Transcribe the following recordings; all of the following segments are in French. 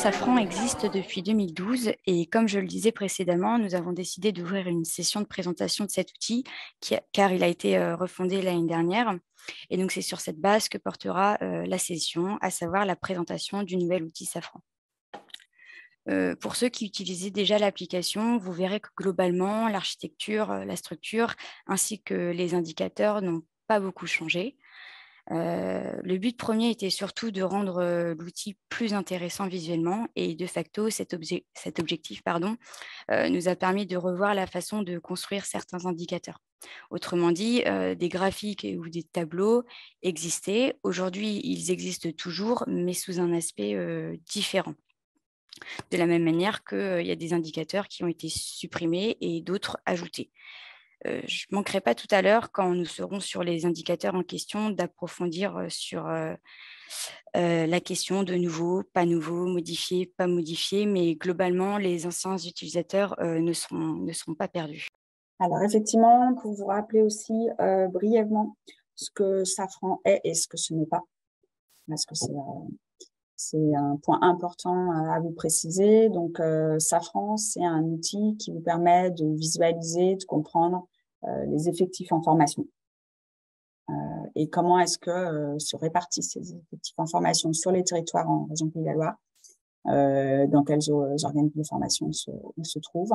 Safran existe depuis 2012 et comme je le disais précédemment, nous avons décidé d'ouvrir une session de présentation de cet outil car il a été refondé l'année dernière. Et donc, c'est sur cette base que portera la session, à savoir la présentation du nouvel outil Safran. Pour ceux qui utilisaient déjà l'application, vous verrez que globalement, l'architecture, la structure ainsi que les indicateurs n'ont pas beaucoup changé. Le but premier était surtout de rendre l'outil plus intéressant visuellement et de facto, cet objectif nous a permis de revoir la façon de construire certains indicateurs. Autrement dit, des graphiques ou des tableaux existaient. Aujourd'hui, ils existent toujours, mais sous un aspect différent. De la même manière qu'il y a des indicateurs qui ont été supprimés et d'autres ajoutés. Je ne manquerai pas tout à l'heure, quand nous serons sur les indicateurs en question, d'approfondir sur la question de nouveau, pas nouveau, modifié, pas modifié, mais globalement, les anciens utilisateurs ne seront pas perdus. Alors effectivement, pour vous rappeler aussi brièvement ce que Safran est et ce que ce n'est pas, parce que c'est un point important à vous préciser. Donc, Safran, c'est un outil qui vous permet de visualiser, de comprendre les effectifs en formation. Et comment est-ce que se répartissent ces effectifs en formation sur les territoires en région Pays de la Loire, dans quels organismes de formation ils se trouvent,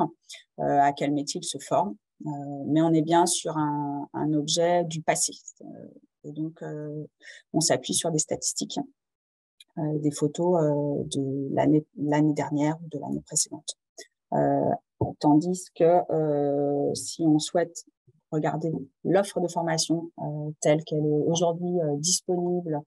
à quel métier ils se forment. Mais on est bien sur un objet du passé. Et donc, on s'appuie sur des statistiques, des photos de l'année dernière ou de l'année précédente. Tandis que si on souhaite regarder l'offre de formation telle qu'elle est aujourd'hui disponible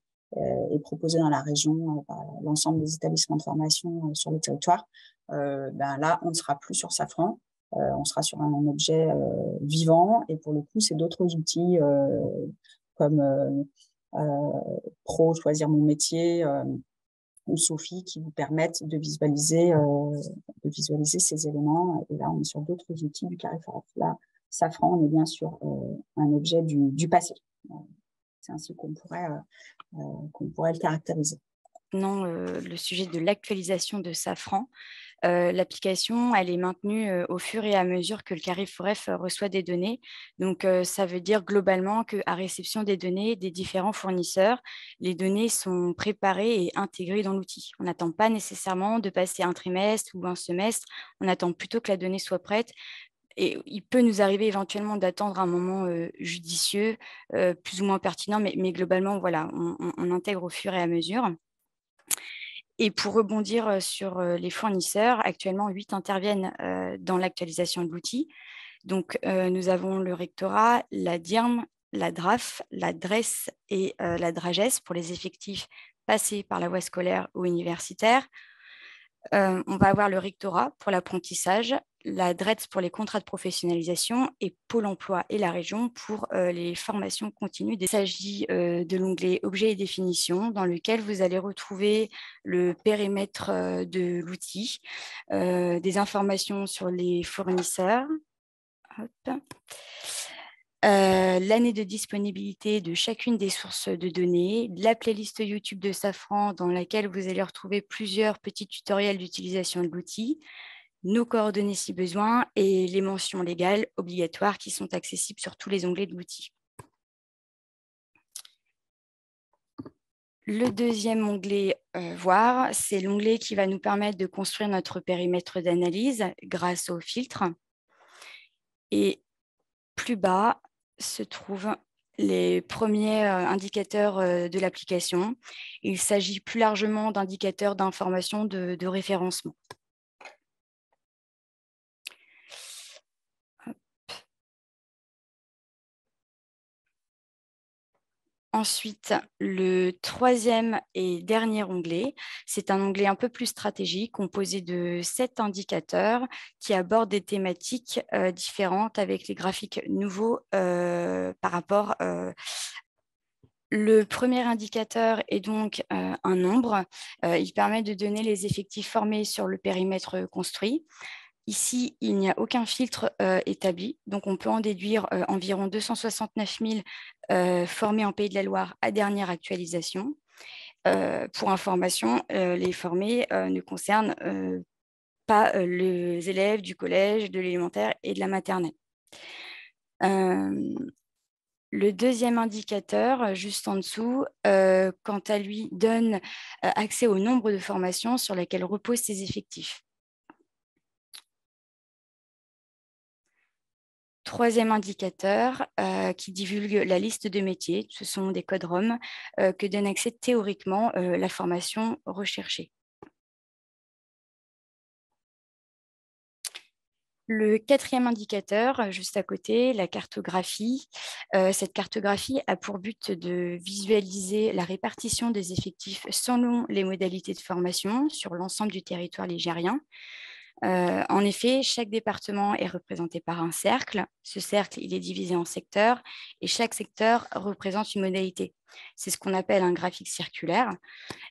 et proposée dans la région par l'ensemble des établissements de formation sur le territoire, là, on ne sera plus sur Safran, on sera sur un objet vivant, et pour le coup, c'est d'autres outils comme Pro, Choisir mon métier, ou Sophie, qui vous permettent de visualiser ces éléments. Et là, on est sur d'autres outils du Carrefour. Là, Safran, on est bien sur un objet du passé. C'est ainsi qu'on pourrait le caractériser. Non, le sujet de l'actualisation de Safran, l'application, elle est maintenue au fur et à mesure que le Carrefour reçoit des données. Donc, ça veut dire globalement qu'à réception des données des différents fournisseurs, les données sont préparées et intégrées dans l'outil. On n'attend pas nécessairement de passer un trimestre ou un semestre, on attend plutôt que la donnée soit prête. Et il peut nous arriver éventuellement d'attendre un moment judicieux, plus ou moins pertinent, mais globalement, voilà, on intègre au fur et à mesure. Et pour rebondir sur les fournisseurs, actuellement, 8 interviennent dans l'actualisation de l'outil. Donc, nous avons le rectorat, la DIRM, la DRAF, la DRES et la DRAGES pour les effectifs passés par la voie scolaire ou universitaire. On va avoir le rectorat pour l'apprentissage, la DRETS pour les contrats de professionnalisation et Pôle emploi et la région pour les formations continues. Il s'agit de l'onglet Objets et définitions, dans lequel vous allez retrouver le périmètre de l'outil, des informations sur les fournisseurs, l'année de disponibilité de chacune des sources de données, la playlist YouTube de Safran dans laquelle vous allez retrouver plusieurs petits tutoriels d'utilisation de l'outil, nos coordonnées si besoin et les mentions légales obligatoires qui sont accessibles sur tous les onglets de l'outil. Le deuxième onglet Voir, c'est l'onglet qui va nous permettre de construire notre périmètre d'analyse grâce au filtre. Et plus bas se trouvent les premiers indicateurs de l'application. Il s'agit plus largement d'indicateurs d'information de référencement. Ensuite, le troisième et dernier onglet, c'est un onglet un peu plus stratégique, composé de 7 indicateurs qui abordent des thématiques différentes avec les graphiques nouveaux par rapport. Le premier indicateur est donc un nombre. Il permet de donner les effectifs formés sur le périmètre construit. Ici, il n'y a aucun filtre établi, donc on peut en déduire environ 269 000 formés en Pays de la Loire à dernière actualisation. Pour information, les formés ne concernent pas les élèves du collège, de l'élémentaire et de la maternelle. Le deuxième indicateur, juste en dessous, quant à lui, donne accès au nombre de formations sur lesquelles reposent ses effectifs. Troisième indicateur qui divulgue la liste de métiers, ce sont des codes ROM que donne accès théoriquement la formation recherchée. Le quatrième indicateur, juste à côté, la cartographie. Cette cartographie a pour but de visualiser la répartition des effectifs selon les modalités de formation sur l'ensemble du territoire ligérien. En effet, chaque département est représenté par un cercle. Ce cercle, il est divisé en secteurs et chaque secteur représente une modalité. C'est ce qu'on appelle un graphique circulaire.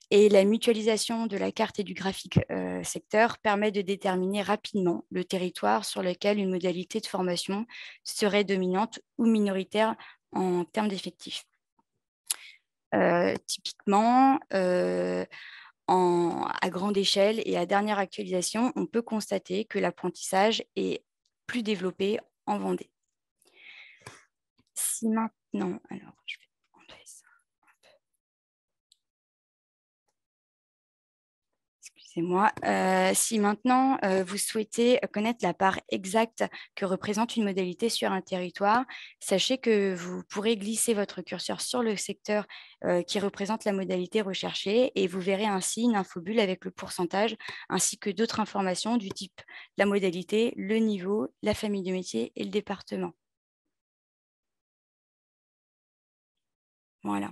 Et la mutualisation de la carte et du graphique secteur permet de déterminer rapidement le territoire sur lequel une modalité de formation serait dominante ou minoritaire en termes d'effectifs. Typiquement, à grande échelle et à dernière actualisation, on peut constater que l'apprentissage est plus développé en Vendée. Si maintenant, alors je vais enlever ça. Excusez-moi. Si maintenant vous souhaitez connaître la part exacte que représente une modalité sur un territoire, sachez que vous pourrez glisser votre curseur sur le secteur qui représente la modalité recherchée et vous verrez ainsi une infobulle avec le pourcentage ainsi que d'autres informations du type la modalité, le niveau, la famille de métier et le département. Voilà.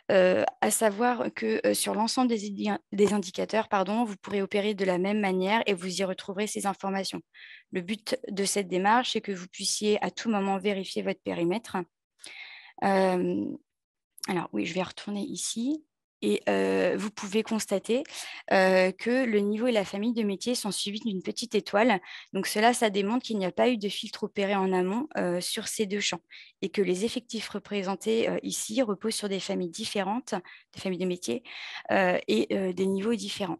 À savoir que sur l'ensemble des indicateurs, vous pourrez opérer de la même manière et vous y retrouverez ces informations. Le but de cette démarche, c'est que vous puissiez à tout moment vérifier votre périmètre. Alors oui, je vais retourner ici. Et vous pouvez constater que le niveau et la famille de métiers sont suivis d'une petite étoile. Donc cela, ça démontre qu'il n'y a pas eu de filtre opéré en amont sur ces deux champs et que les effectifs représentés ici reposent sur des familles différentes, des familles de métiers et des niveaux différents.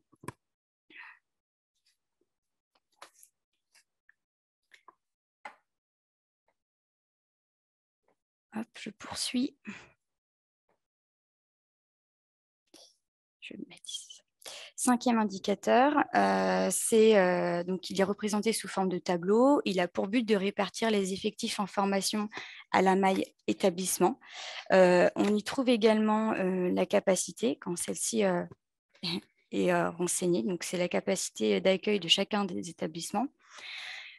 Hop, je poursuis. Je vais le mettre ici. Cinquième indicateur, donc il est représenté sous forme de tableau. Il a pour but de répartir les effectifs en formation à la maille établissement. On y trouve également la capacité, quand celle-ci est renseignée. Donc, c'est la capacité d'accueil de chacun des établissements.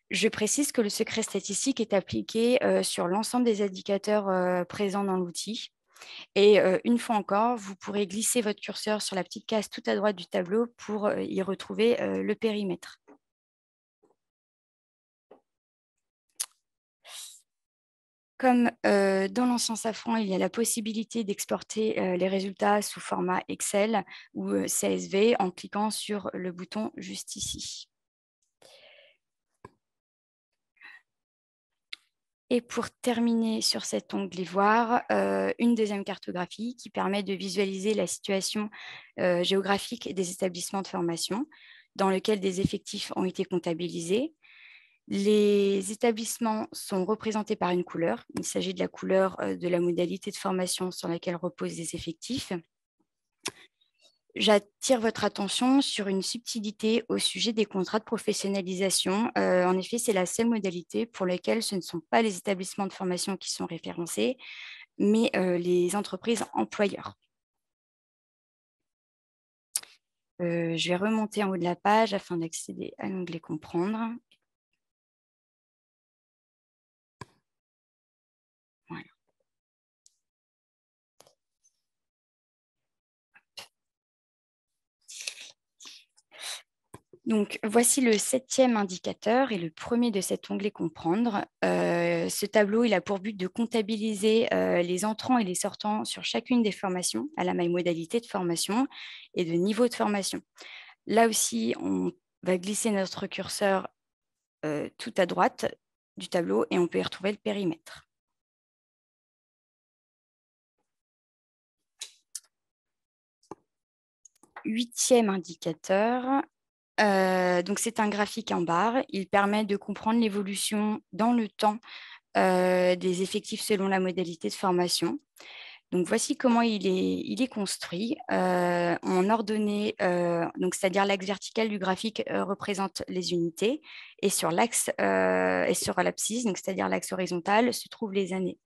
Je précise que le secret statistique est appliqué sur l'ensemble des indicateurs présents dans l'outil. Et une fois encore, vous pourrez glisser votre curseur sur la petite case tout à droite du tableau pour y retrouver le périmètre. Comme dans l'ancien Safran, il y a la possibilité d'exporter les résultats sous format Excel ou CSV en cliquant sur le bouton juste ici. Et pour terminer sur cet onglet Voir, une deuxième cartographie qui permet de visualiser la situation géographique des établissements de formation dans lesquels des effectifs ont été comptabilisés. Les établissements sont représentés par une couleur. Il s'agit de la couleur de la modalité de formation sur laquelle reposent les effectifs. J'attire votre attention sur une subtilité au sujet des contrats de professionnalisation. En effet, c'est la seule modalité pour laquelle ce ne sont pas les établissements de formation qui sont référencés, mais les entreprises employeurs. Je vais remonter en haut de la page afin d'accéder à l'onglet Comprendre. Voilà. Donc, voici le 7e indicateur et le premier de cet onglet Comprendre. Ce tableau, il a pour but de comptabiliser les entrants et les sortants sur chacune des formations à la maille modalité de formation et de niveau de formation. Là aussi, on va glisser notre curseur tout à droite du tableau et on peut y retrouver le périmètre. Huitième indicateur, donc c'est un graphique en barre. Il permet de comprendre l'évolution dans le temps des effectifs selon la modalité de formation. Donc voici comment il est construit. En ordonnée, c'est-à-dire l'axe vertical du graphique représente les unités et sur l'axe et sur l'abscisse, c'est-à-dire l'axe horizontal, se trouvent les années.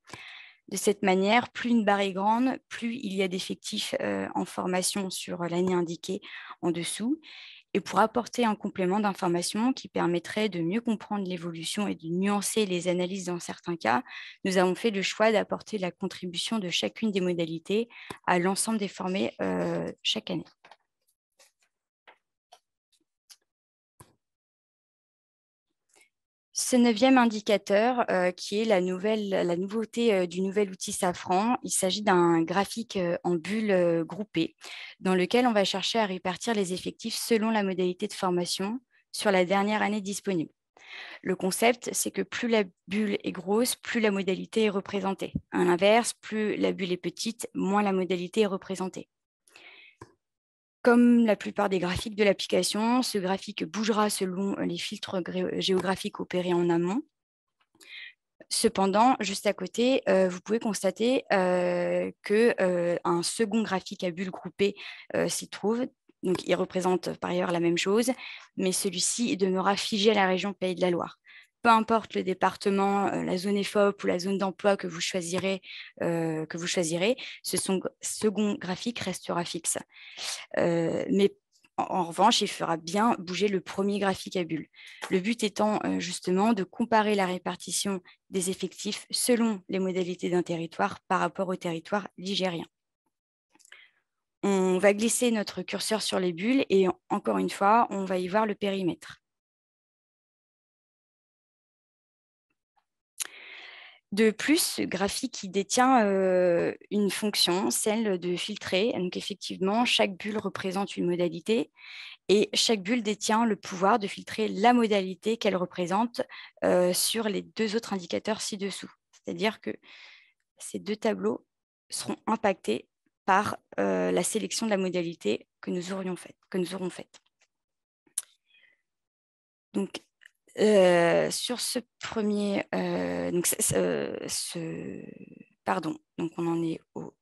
De cette manière, plus une barre est grande, plus il y a d'effectifs en formation sur l'année indiquée en dessous. Et pour apporter un complément d'information qui permettrait de mieux comprendre l'évolution et de nuancer les analyses dans certains cas, nous avons fait le choix d'apporter la contribution de chacune des modalités à l'ensemble des formés chaque année. Ce neuvième indicateur, qui est la nouveauté du nouvel outil Safran, il s'agit d'un graphique en bulles groupées dans lequel on va chercher à répartir les effectifs selon la modalité de formation sur la dernière année disponible. Le concept, c'est que plus la bulle est grosse, plus la modalité est représentée. À l'inverse, plus la bulle est petite, moins la modalité est représentée. Comme la plupart des graphiques de l'application, ce graphique bougera selon les filtres géographiques opérés en amont. Cependant, juste à côté, vous pouvez constater qu'un second graphique à bulles groupées s'y trouve. Donc, il représente par ailleurs la même chose, mais celui-ci demeurera figé à la région Pays de la Loire. Peu importe le département, la zone EFOP ou la zone d'emploi que vous choisirez, ce second graphique restera fixe. Mais en revanche, il fera bien bouger le premier graphique à bulles. Le but étant justement de comparer la répartition des effectifs selon les modalités d'un territoire par rapport au territoire ligérien. On va glisser notre curseur sur les bulles et encore une fois, on va y voir le périmètre. De plus, ce graphique détient une fonction, celle de filtrer. Donc effectivement, chaque bulle représente une modalité et chaque bulle détient le pouvoir de filtrer la modalité qu'elle représente sur les deux autres indicateurs ci-dessous. C'est-à-dire que ces deux tableaux seront impactés par la sélection de la modalité que nous aurons faite. Donc, sur ce premier, donc on en est au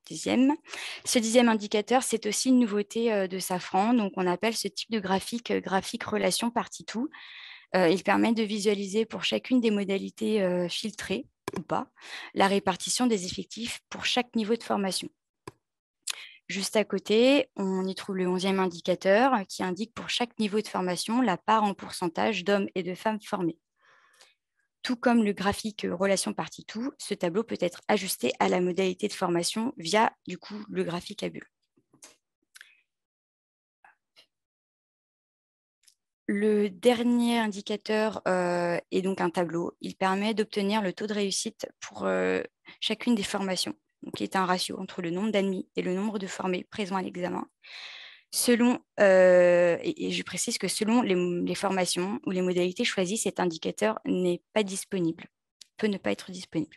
dixième. Ce dixième indicateur, c'est aussi une nouveauté de Safran. Donc, on appelle ce type de graphique relation partie tout. Il permet de visualiser pour chacune des modalités filtrées ou pas la répartition des effectifs pour chaque niveau de formation. Juste à côté, on y trouve le 11e indicateur qui indique pour chaque niveau de formation la part en pourcentage d'hommes et de femmes formés. Tout comme le graphique relation partie tout, ce tableau peut être ajusté à la modalité de formation via du coup le graphique à bulles. Le dernier indicateur est donc un tableau. Il permet d'obtenir le taux de réussite pour chacune des formations, donc qui est un ratio entre le nombre d'admis et le nombre de formés présents à l'examen. Et je précise que selon les formations ou les modalités choisies, cet indicateur n'est pas disponible, peut ne pas être disponible.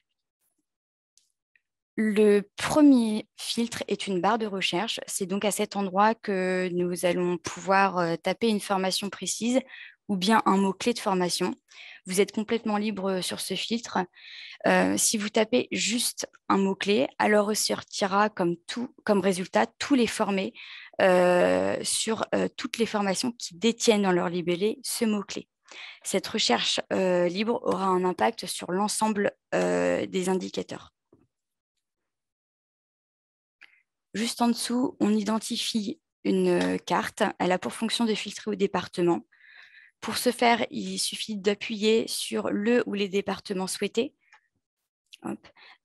Le premier filtre est une barre de recherche. C'est donc à cet endroit que nous allons pouvoir taper une formation précise ou bien un mot-clé de formation. Vous êtes complètement libre sur ce filtre. Si vous tapez juste un mot-clé, alors ressortira comme résultat tous les formés sur toutes les formations qui détiennent dans leur libellé ce mot-clé. Cette recherche libre aura un impact sur l'ensemble des indicateurs. Juste en dessous, on identifie une carte. Elle a pour fonction de filtrer au département. Pour ce faire, il suffit d'appuyer sur le ou les départements souhaités.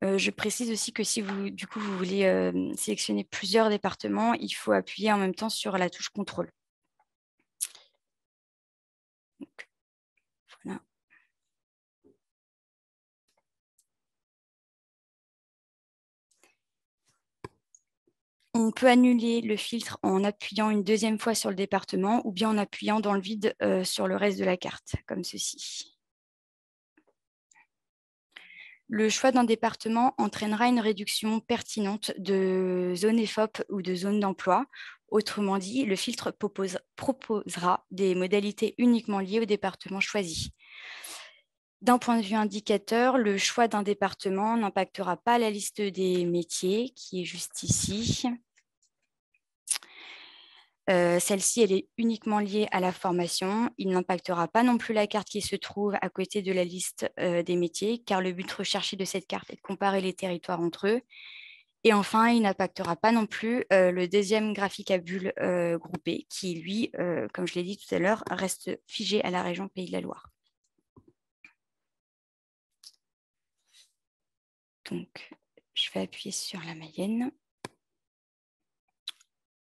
Je précise aussi que si vous voulez sélectionner plusieurs départements, il faut appuyer en même temps sur la touche contrôle. Donc, voilà. On peut annuler le filtre en appuyant une deuxième fois sur le département ou bien en appuyant dans le vide sur le reste de la carte, comme ceci. Le choix d'un département entraînera une réduction pertinente de zones EFOP ou de zones d'emploi. Autrement dit, le filtre proposera des modalités uniquement liées au département choisi. D'un point de vue indicateur, le choix d'un département n'impactera pas la liste des métiers qui est juste ici. Celle-ci, elle est uniquement liée à la formation. Il n'impactera pas non plus la carte qui se trouve à côté de la liste des métiers, car le but recherché de cette carte est de comparer les territoires entre eux. Et enfin, il n'impactera pas non plus le deuxième graphique à bulles groupé, qui, lui, comme je l'ai dit tout à l'heure, reste figé à la région Pays de la Loire. Donc, je vais appuyer sur la Mayenne.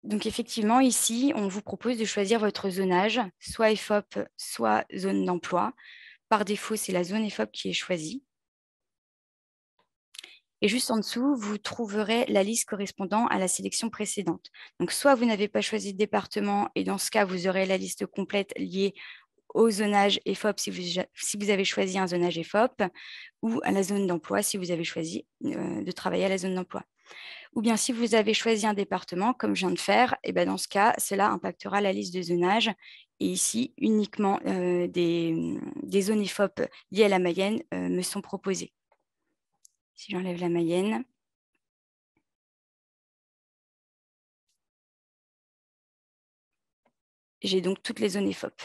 Donc, effectivement, ici, on vous propose de choisir votre zonage, soit EFOP, soit zone d'emploi. Par défaut, c'est la zone EFOP qui est choisie. Et juste en dessous, vous trouverez la liste correspondant à la sélection précédente. Donc, soit vous n'avez pas choisi de département, et dans ce cas, vous aurez la liste complète liée au zonage EFOP si vous avez choisi un zonage EFOP, ou à la zone d'emploi si vous avez choisi de travailler à la zone d'emploi. Ou bien si vous avez choisi un département, comme je viens de faire, et ben dans ce cas, cela impactera la liste de zonage. Et ici, uniquement des zones IFOP liées à la Mayenne me sont proposées. Si j'enlève la Mayenne, j'ai donc toutes les zones IFOP.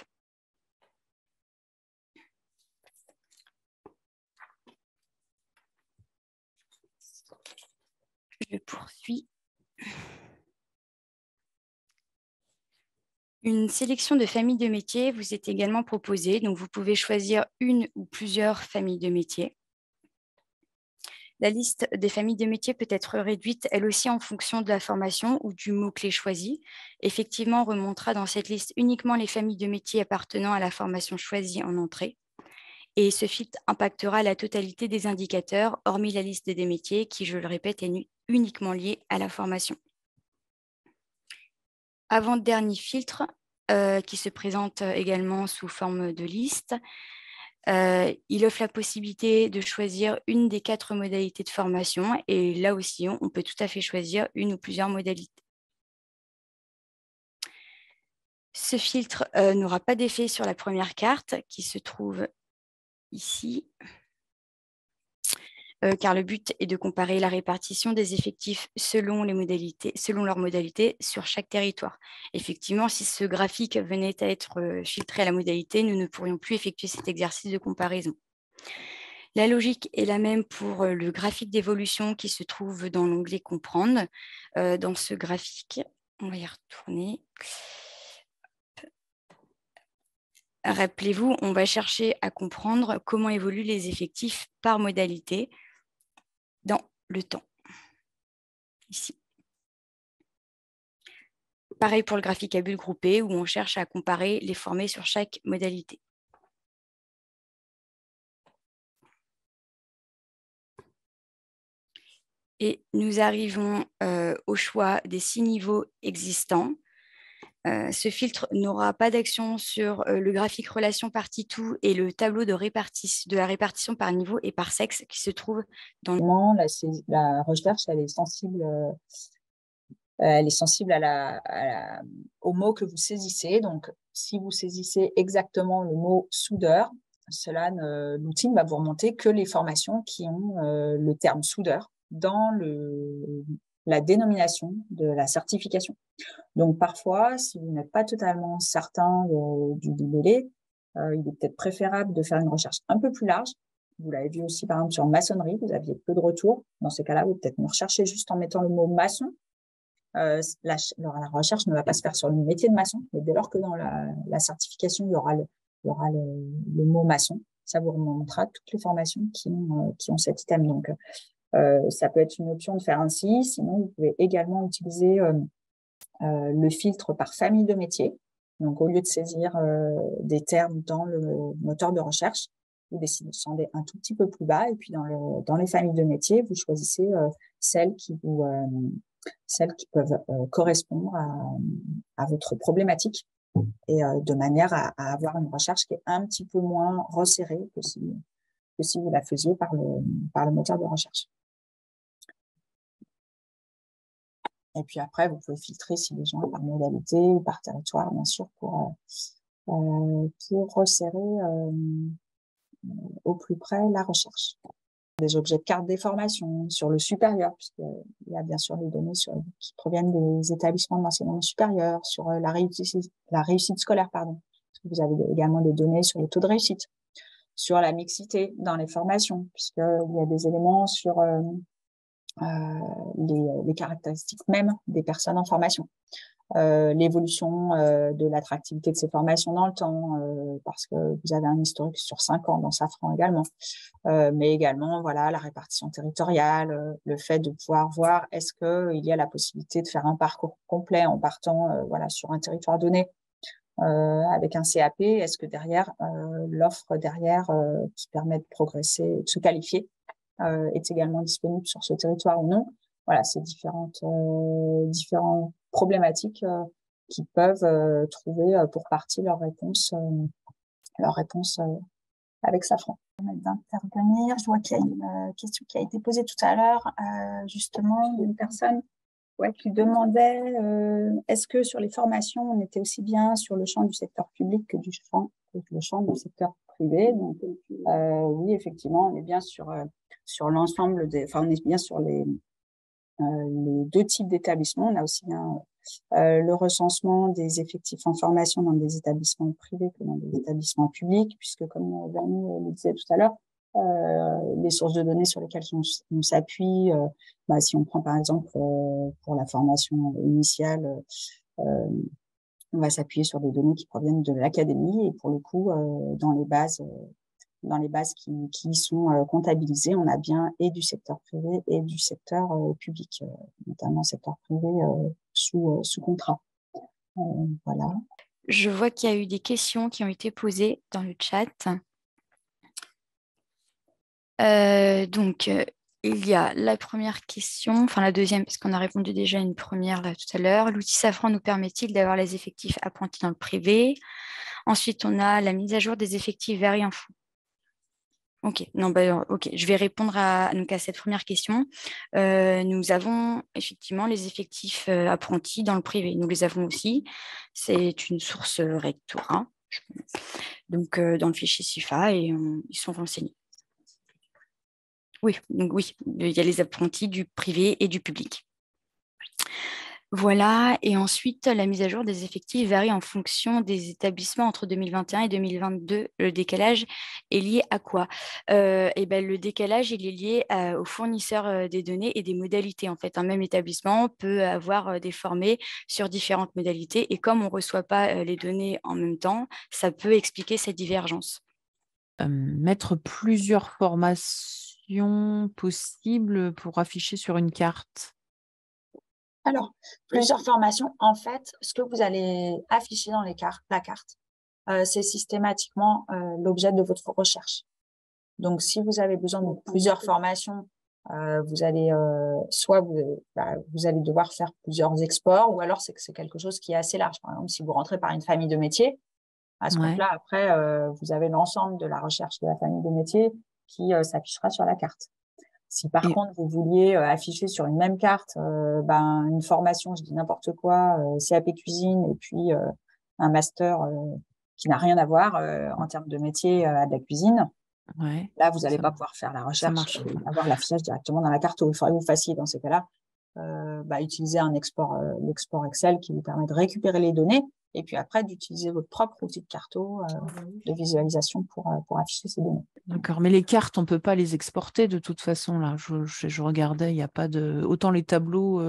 Je poursuis. Une sélection de familles de métiers vous est également proposée. Donc, vous pouvez choisir une ou plusieurs familles de métiers. La liste des familles de métiers peut être réduite, elle aussi, en fonction de la formation ou du mot-clé choisi. Effectivement, on remontera dans cette liste uniquement les familles de métiers appartenant à la formation choisie en entrée. Et ce filtre impactera la totalité des indicateurs, hormis la liste des métiers qui, je le répète, est uniquement liée à la formation. Avant-dernier filtre, qui se présente également sous forme de liste. Il offre la possibilité de choisir une des 4 modalités de formation et là aussi, on peut tout à fait choisir une ou plusieurs modalités. Ce filtre n'aura pas d'effet sur la première carte qui se trouve ici, car le but est de comparer la répartition des effectifs selon leurs modalités sur chaque territoire. Effectivement, si ce graphique venait à être filtré à la modalité, nous ne pourrions plus effectuer cet exercice de comparaison. La logique est la même pour le graphique d'évolution qui se trouve dans l'onglet Comprendre. Dans ce graphique, on va y retourner. Rappelez-vous, on va chercher à comprendre comment évoluent les effectifs par modalité dans le temps. Ici. Pareil pour le graphique à bulles groupées où on cherche à comparer les formés sur chaque modalité. Et nous arrivons au choix des 6 niveaux existants. Ce filtre n'aura pas d'action sur le graphique relation partie-tout et le tableau de la répartition par niveau et par sexe qui se trouve dans le... La recherche, elle est sensible au mot que vous saisissez. Donc, si vous saisissez exactement le mot soudeur, l'outil ne va vous remonter que les formations qui ont le terme soudeur dans la dénomination de la certification. Donc, parfois, si vous n'êtes pas totalement certain du libellé, il est peut-être préférable de faire une recherche un peu plus large. Vous l'avez vu aussi, par exemple, sur maçonnerie, vous aviez peu de retours. Dans ces cas-là, vous peut-être me rechercher juste en mettant le mot maçon. La recherche ne va pas se faire sur le métier de maçon, mais dès lors que dans la certification, il y aura le mot maçon, ça vous remontera toutes les formations qui ont cet item. Donc, ça peut être une option de faire ainsi. Sinon, vous pouvez également utiliser le filtre par famille de métiers. Donc, au lieu de saisir des termes dans le moteur de recherche, vous descendez un tout petit peu plus bas et puis dans les familles de métiers, vous choisissez celles qui peuvent correspondre à votre problématique et de manière à avoir une recherche qui est un petit peu moins resserrée que si que si vous la faisiez par le moteur de recherche. Et puis après, vous pouvez filtrer si besoin par modalité ou par territoire, bien sûr, pour resserrer au plus près la recherche. Des objets de carte des formations sur le supérieur, puisqu'il y a bien sûr les données qui proviennent des établissements de l'enseignement supérieur, sur la réussite scolaire, pardon. Vous avez également des données sur le taux de réussite, sur la mixité dans les formations, puisqu'il y a des éléments sur les caractéristiques mêmes des personnes en formation. L'évolution de l'attractivité de ces formations dans le temps, parce que vous avez un historique sur 5 ans dans Safran également, mais également voilà, la répartition territoriale, le fait de pouvoir voir est-ce qu'il y a la possibilité de faire un parcours complet en partant voilà, sur un territoire donné avec un CAP, est-ce que derrière, l'offre derrière qui permet de progresser, de se qualifier, est également disponible sur ce territoire ou non. Voilà, c'est différentes problématiques qui peuvent trouver pour partie leur réponse avec Safran. D'intervenir, je vois qu'il y a une question qui a été posée tout à l'heure, justement, d'une personne qui demandait est-ce que sur les formations, on était aussi bien sur le champ du secteur public que le champ du secteur privé. Donc, oui, effectivement, on est bien sur l'ensemble on est bien sur les deux types d'établissements. On a aussi bien le recensement des effectifs en formation dans des établissements privés que dans des établissements publics, puisque comme Vernou le disait tout à l'heure, les sources de données sur lesquelles on s'appuie, si on prend par exemple pour la formation initiale, on va s'appuyer sur des données qui proviennent de l'académie et pour le coup, dans les bases qui sont comptabilisées, on a bien et du secteur privé et du secteur public, notamment secteur privé sous contrat. Voilà. Je vois qu'il y a eu des questions qui ont été posées dans le chat. Il y a la première question, enfin la deuxième, parce qu'on a répondu déjà à une première là, tout à l'heure. L'outil Safran nous permet-il d'avoir les effectifs apprentis dans le privé? Ensuite, on a la mise à jour des effectifs vers info. Ok, je vais répondre à cette première question. Nous avons effectivement les effectifs apprentis dans le privé. Nous les avons aussi. C'est une source rectorat, donc dans le fichier SIFA et ils sont renseignés. Oui, il y a les apprentis du privé et du public. Voilà, et ensuite, la mise à jour des effectifs varie en fonction des établissements entre 2021 et 2022. Le décalage est lié à quoi? Le décalage, il est lié aux fournisseurs des données et des modalités. En fait, un même établissement peut avoir des formés sur différentes modalités et comme on ne reçoit pas les données en même temps, ça peut expliquer cette divergence. Mettre plusieurs formations possibles pour afficher sur une carte. Alors, plusieurs formations, en fait, ce que vous allez afficher dans la carte, c'est systématiquement l'objet de votre recherche. Donc, si vous avez besoin de plusieurs formations, vous allez vous allez devoir faire plusieurs exports, ou alors c'est que c'est quelque chose qui est assez large. Par exemple, si vous rentrez par une famille de métiers, à ce moment-là, après, vous avez l'ensemble de la recherche de la famille de métiers qui s'affichera sur la carte. Si par contre, vous vouliez afficher sur une même carte une formation, je dis n'importe quoi, CAP cuisine et puis un master qui n'a rien à voir en termes de métier à de la cuisine, là, vous n'allez pas pouvoir faire la recherche et avoir l'affichage directement dans la carte. Il faudrait que vous fassiez dans ces cas-là utiliser l'export Excel qui vous permet de récupérer les données et puis après d'utiliser votre propre outil de carto de visualisation pour afficher ces données. D'accord, mais les cartes, on ne peut pas les exporter de toute façon. Là, je regardais, il n'y a pas de... Autant les tableaux,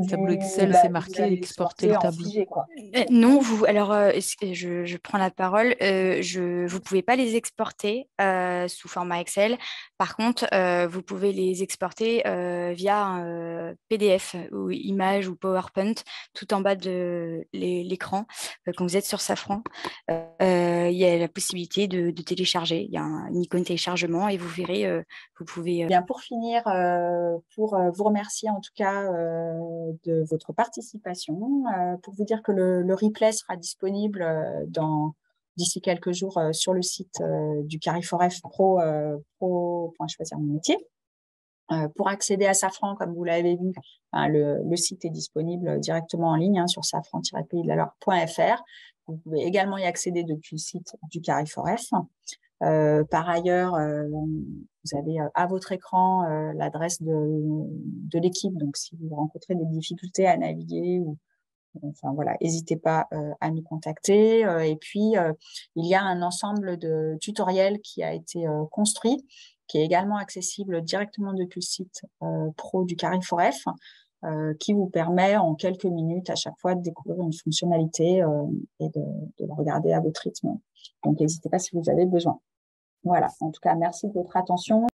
tableau Excel, c'est marqué exporter le tableau. Figé, quoi. Non, je prends la parole. Vous ne pouvez pas les exporter sous format Excel. Par contre, vous pouvez les exporter via un PDF ou image ou PowerPoint tout en bas de l'écran. Quand vous êtes sur Safran, il y a la possibilité de télécharger. Il y a une icône téléchargement et vous verrez, vous pouvez... Bien, pour finir, pour vous remercier en tout cas de votre participation, pour vous dire que le replay sera disponible dans d'ici quelques jours sur le site du Carrefour F pro.choisir mon métier. Pour accéder à Safran, comme vous l'avez vu, le site est disponible directement en ligne sur safran-paysdelalore.fr. Vous pouvez également y accéder depuis le site du Carrefour F. Par ailleurs, vous avez à votre écran l'adresse de l'équipe. Donc, si vous rencontrez des difficultés à naviguer, enfin voilà, n'hésitez pas à nous contacter. Et puis, il y a un ensemble de tutoriels qui a été construit, qui est également accessible directement depuis le site pro du Carrefour F, qui vous permet en quelques minutes à chaque fois de découvrir une fonctionnalité et de le regarder à votre rythme. Donc, n'hésitez pas si vous avez besoin. Voilà, en tout cas, merci de votre attention.